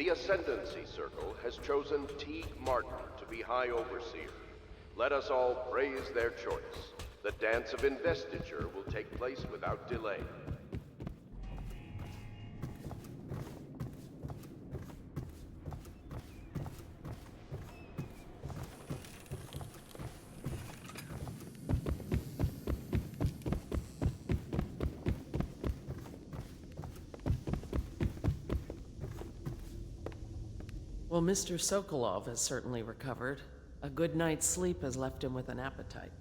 The Ascendancy Circle has chosen Teague Martin to be High Overseer. Let us all praise their choice. The dance of investiture will take place without delay. Well, Mr. Sokolov has certainly recovered. A good night's sleep has left him with an appetite.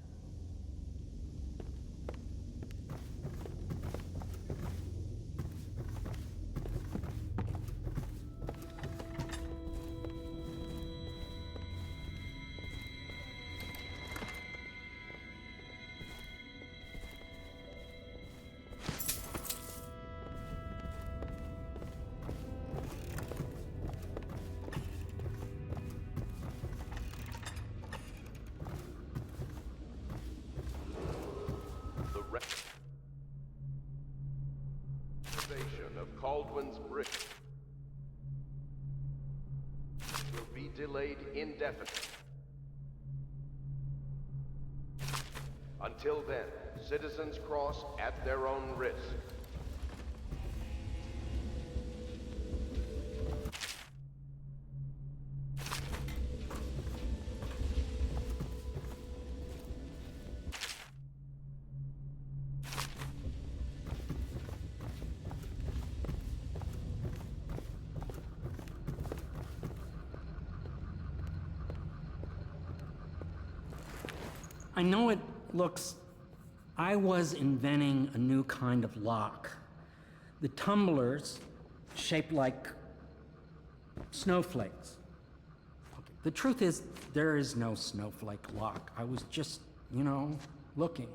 Of Caldwell's Bridge will be delayed indefinitely. Until then, citizens cross at their own risk. I know it looks... I was inventing a new kind of lock. The tumblers, shaped like snowflakes. Okay. The truth is, there is no snowflake lock. I was just, looking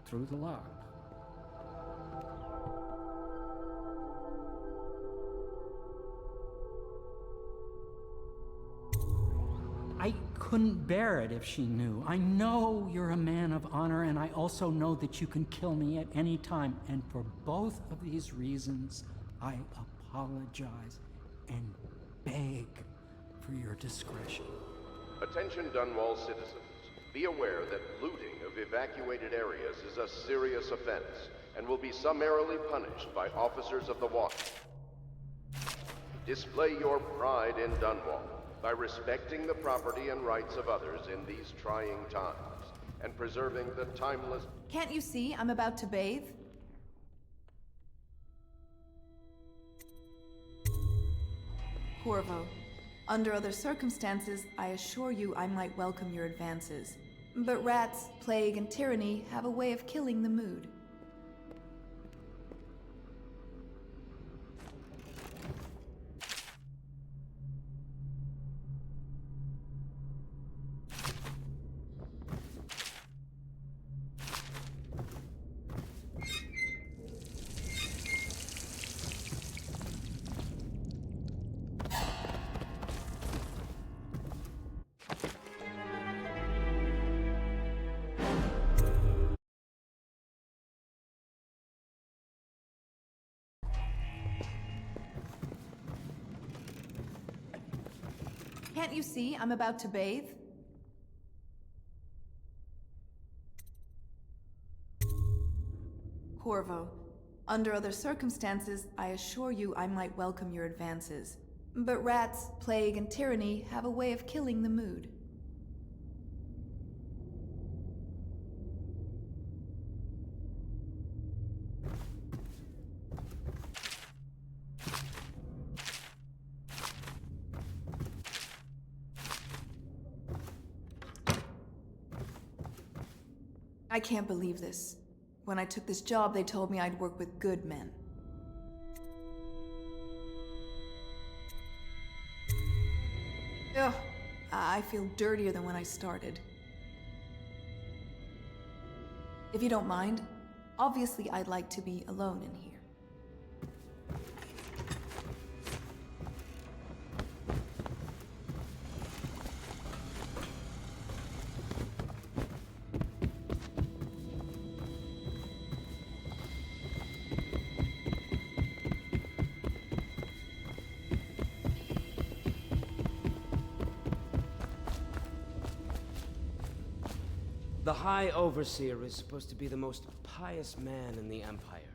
through the lock. I couldn't bear it if she knew. I know you're a man of honor, and I also know that you can kill me at any time. And for both of these reasons, I apologize and beg for your discretion. Attention Dunwall citizens. Be aware that looting of evacuated areas is a serious offense and will be summarily punished by officers of the watch. Display your pride in Dunwall by respecting the property and rights of others in these trying times, and preserving the timeless... Can't you see I'm about to bathe? Corvo, under other circumstances, I assure you I might welcome your advances. But rats, plague, and tyranny have a way of killing the mood. Can't you see I'm about to bathe? Corvo, under other circumstances, I assure you I might welcome your advances. But rats, plague, and tyranny have a way of killing the mood. I can't believe this. When I took this job, they told me I'd work with good men. Ugh, I feel dirtier than when I started. If you don't mind, obviously I'd like to be alone in here. The High Overseer is supposed to be the most pious man in the Empire,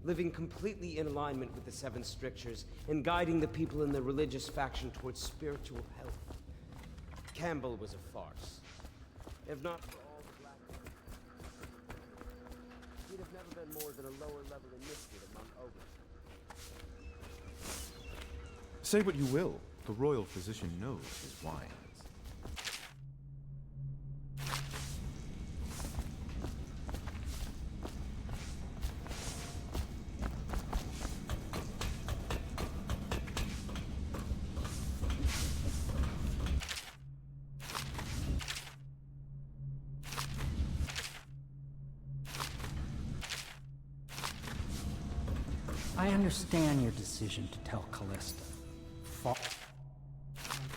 living completely in alignment with the Seven Strictures and guiding the people in the religious faction towards spiritual health. Campbell was a farce. If not for all the black... he'd have never been more than a lower level initiate among ogres. Say what you will, the royal physician knows his wines. I understand your decision to tell Callista. Far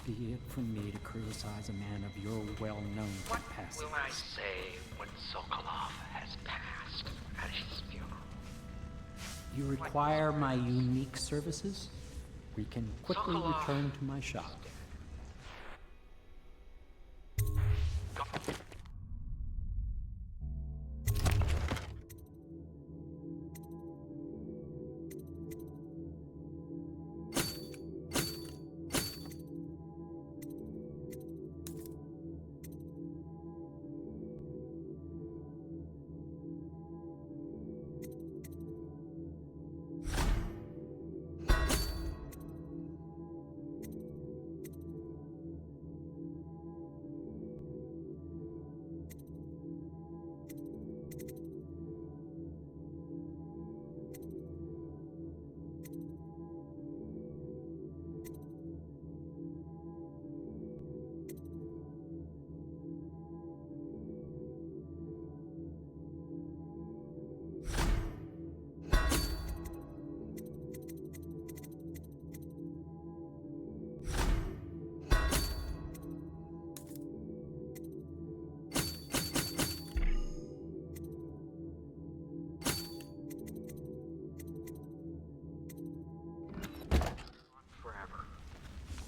be it from me to criticize a man of your well-known capacity. What will I say when Sokolov has passed at his funeral? You require my unique services? We can quickly Sokolov return to my shop.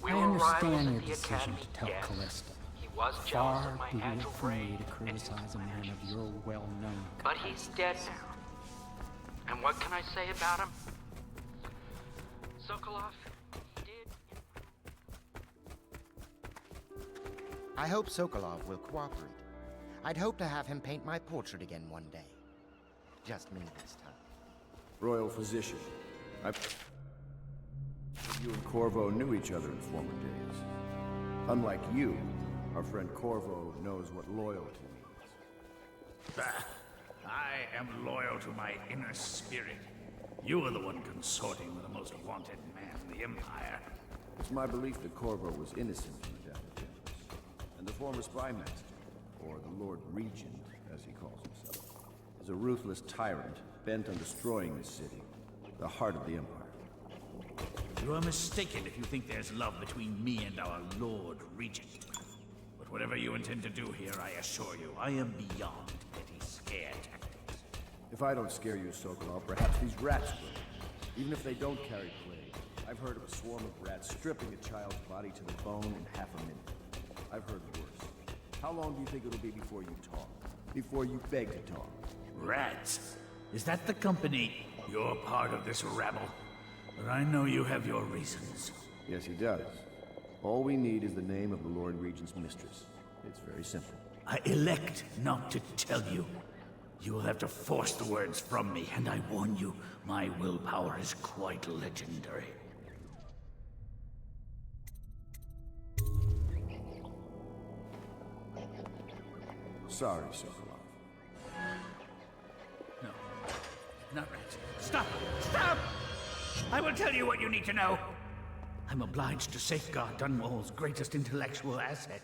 I understand your decision to tell Callista. He was jealous Far of my be it agile from me brain to and his criticize a man of your well-known But he's dead now. And what can I say about him? Sokolov did... I hope Sokolov will cooperate. I'd hope to have him paint my portrait again one day. Just me this time. Royal Physician. You and Corvo knew each other in former days. Unlike you, our friend Corvo knows what loyalty means. I am loyal to my inner spirit. You are the one consorting with the most wanted man in the Empire. It's my belief that Corvo was innocent in the death of James, and the former spy master, or the Lord Regent, as he calls himself, is a ruthless tyrant bent on destroying this city, the heart of the Empire. You are mistaken if you think there's love between me and our Lord Regent. But whatever you intend to do here, I assure you, I am beyond petty scare tactics. If I don't scare you, Sokolov, perhaps these rats will. Even if they don't carry plague, I've heard of a swarm of rats stripping a child's body to the bone in half a minute. I've heard worse. How long do you think it'll be before you talk? Before you beg to talk? Rats? Is that the company? You're part of this rabble. But I know you have your reasons. Yes, he does. All we need is the name of the Lord Regent's mistress. It's very simple. I elect not to tell you. You will have to force the words from me, and I warn you, my willpower is quite legendary. Sorry, Sokolov. No, not rats. Stop! Stop! I will tell you what you need to know. I'm obliged to safeguard Dunwall's greatest intellectual asset.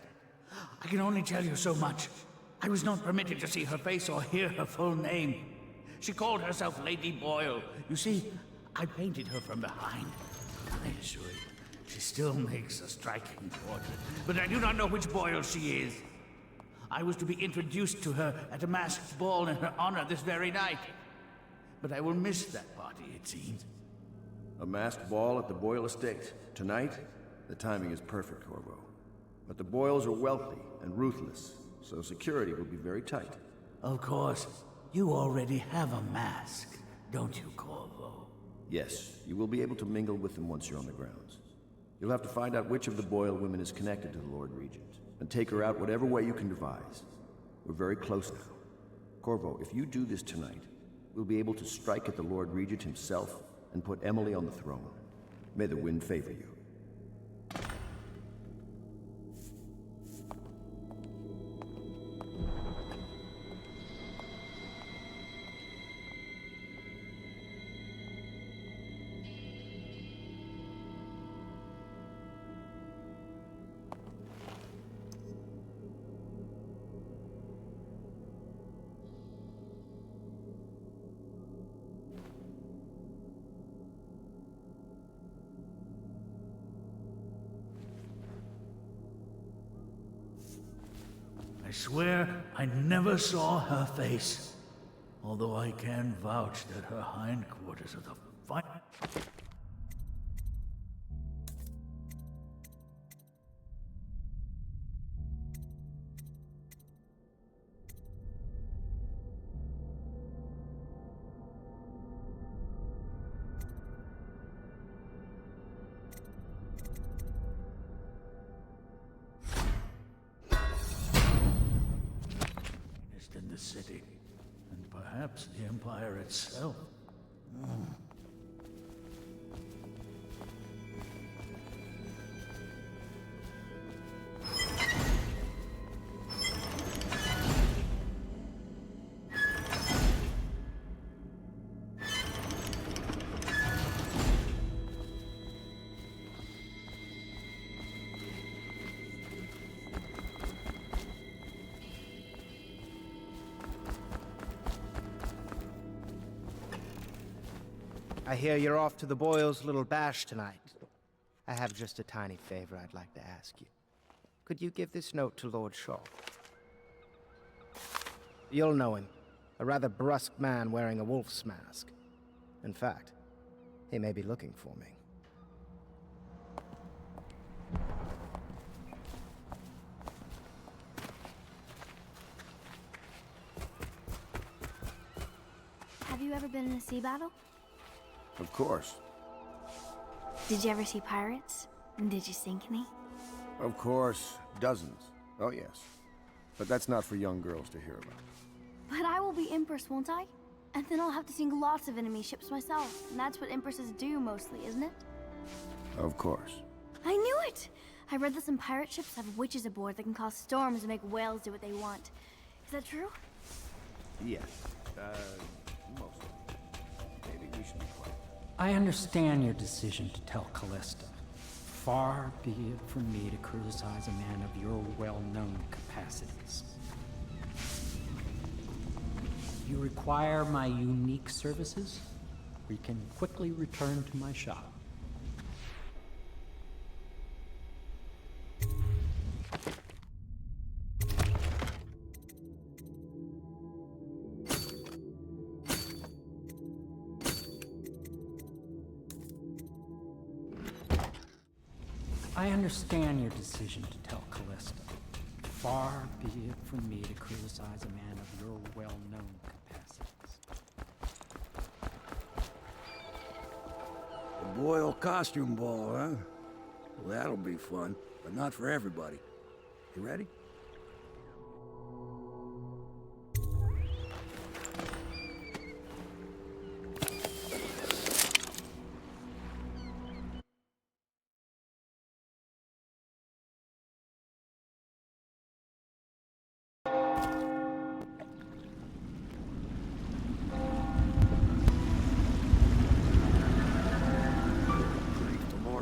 I can only tell you so much. I was not permitted to see her face or hear her full name. She called herself Lady Boyle. You see, I painted her from behind. I assure you, she still makes a striking portrait, but I do not know which Boyle she is. I was to be introduced to her at a masked ball in her honor this very night. But I will miss that party, it seems. A masked ball at the Boyle estate. Tonight? The timing is perfect, Corvo. But the Boyles are wealthy and ruthless. so security will be very tight. Of course, you already have a mask, don't you, Corvo? Yes, you will be able to mingle with them once you're on the grounds. You'll have to find out which of the Boyle women is connected to the Lord Regent, and take her out whatever way you can devise. We're very close now. Corvo, if you do this tonight, we'll be able to strike at the Lord Regent himself and put Emily on the throne. May the wind favor you. I swear I never saw her face, although I can vouch that her hindquarters are the fine. In the city, and perhaps the Empire itself. I hear you're off to the Boyles' little bash tonight. I have just a tiny favor I'd like to ask you. Could you give this note to Lord Shaw? You'll know him. A rather brusque man wearing a wolf's mask. In fact, he may be looking for me. Have you ever been in a sea battle? Of course. Did you ever see pirates? And did you sink any? Of course. Dozens. Oh, yes. But that's not for young girls to hear about. But I will be Empress, won't I? And then I'll have to sink lots of enemy ships myself. And that's what Empresses do mostly, isn't it? Of course. I knew it! I read that some pirate ships have witches aboard that can cause storms and make whales do what they want. Is that true? Yes. Mostly. Maybe we should be quiet. I understand your decision to tell Callista. Far be it from me to criticize a man of your well-known capacities. You require my unique services? We can quickly return to my shop. I understand your decision to tell Callista. Far be it from me to criticize a man of your well-known capacities. The Boyle costume ball, huh? Well, that'll be fun, but not for everybody. You ready?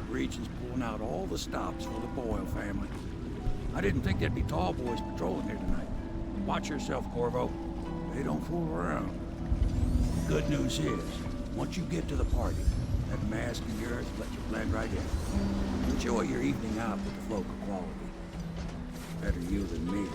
Regent's pulling out all the stops for the Boyle family. I didn't think there'd be tall boys patrolling here tonight. Watch yourself, Corvo. They don't fool around. Good news is, once you get to the party, that mask of yours will let you blend right in. Enjoy your evening out with the folk of quality. Better you than me.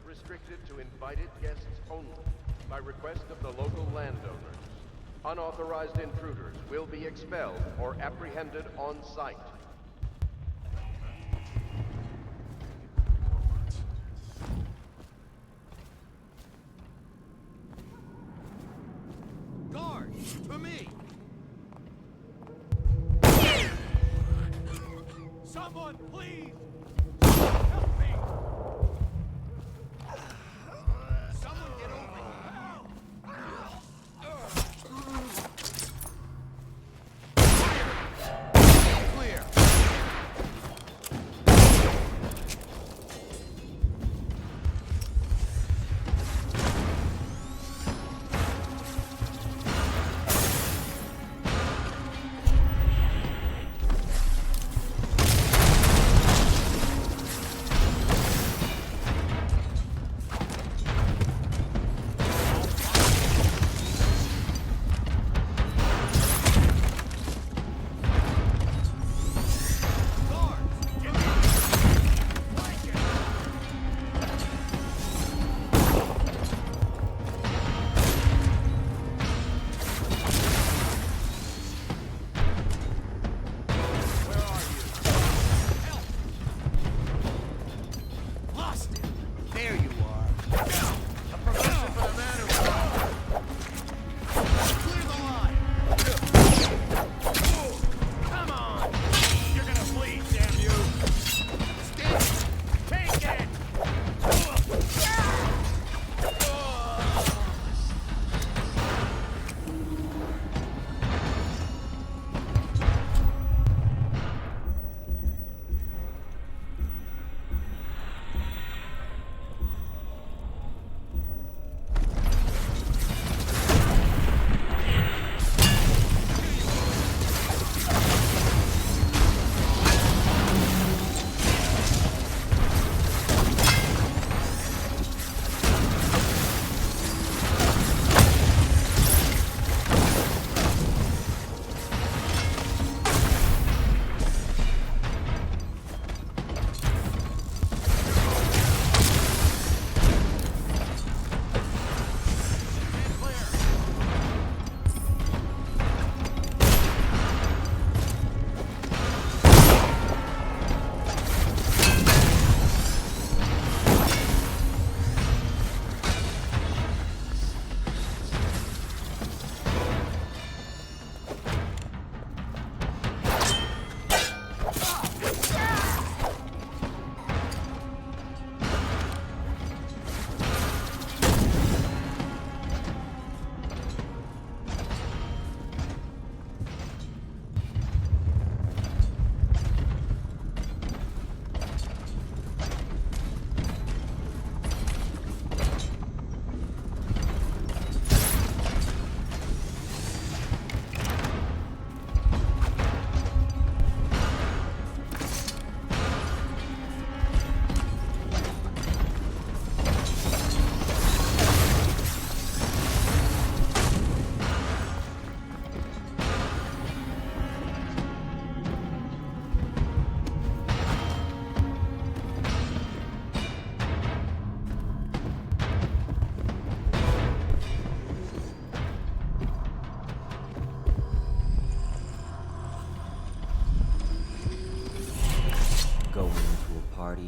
restricted to invited guests only, by request of the local landowners. Unauthorized intruders will be expelled or apprehended on site. Guards, to me! Someone, please! Help me! Someone get over here! Clear!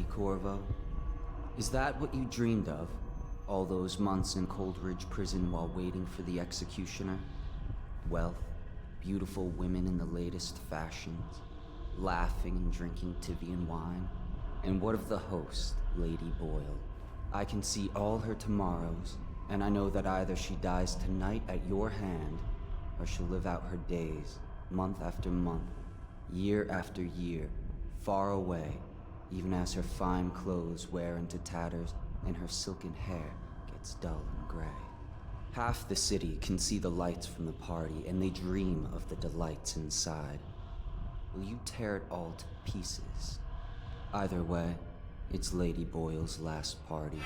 Corvo? Is that what you dreamed of? All those months in Coldridge Prison while waiting for the executioner? Wealth, beautiful women in the latest fashions, laughing and drinking Tivian wine? And what of the host, Lady Boyle? I can see all her tomorrows, and I know that either she dies tonight at your hand, or she'll live out her days, month after month, year after year, far away, even as her fine clothes wear into tatters and her silken hair gets dull and gray. Half the city can see the lights from the party, and they dream of the delights inside. Will you tear it all to pieces? Either way, it's Lady Boyle's last party.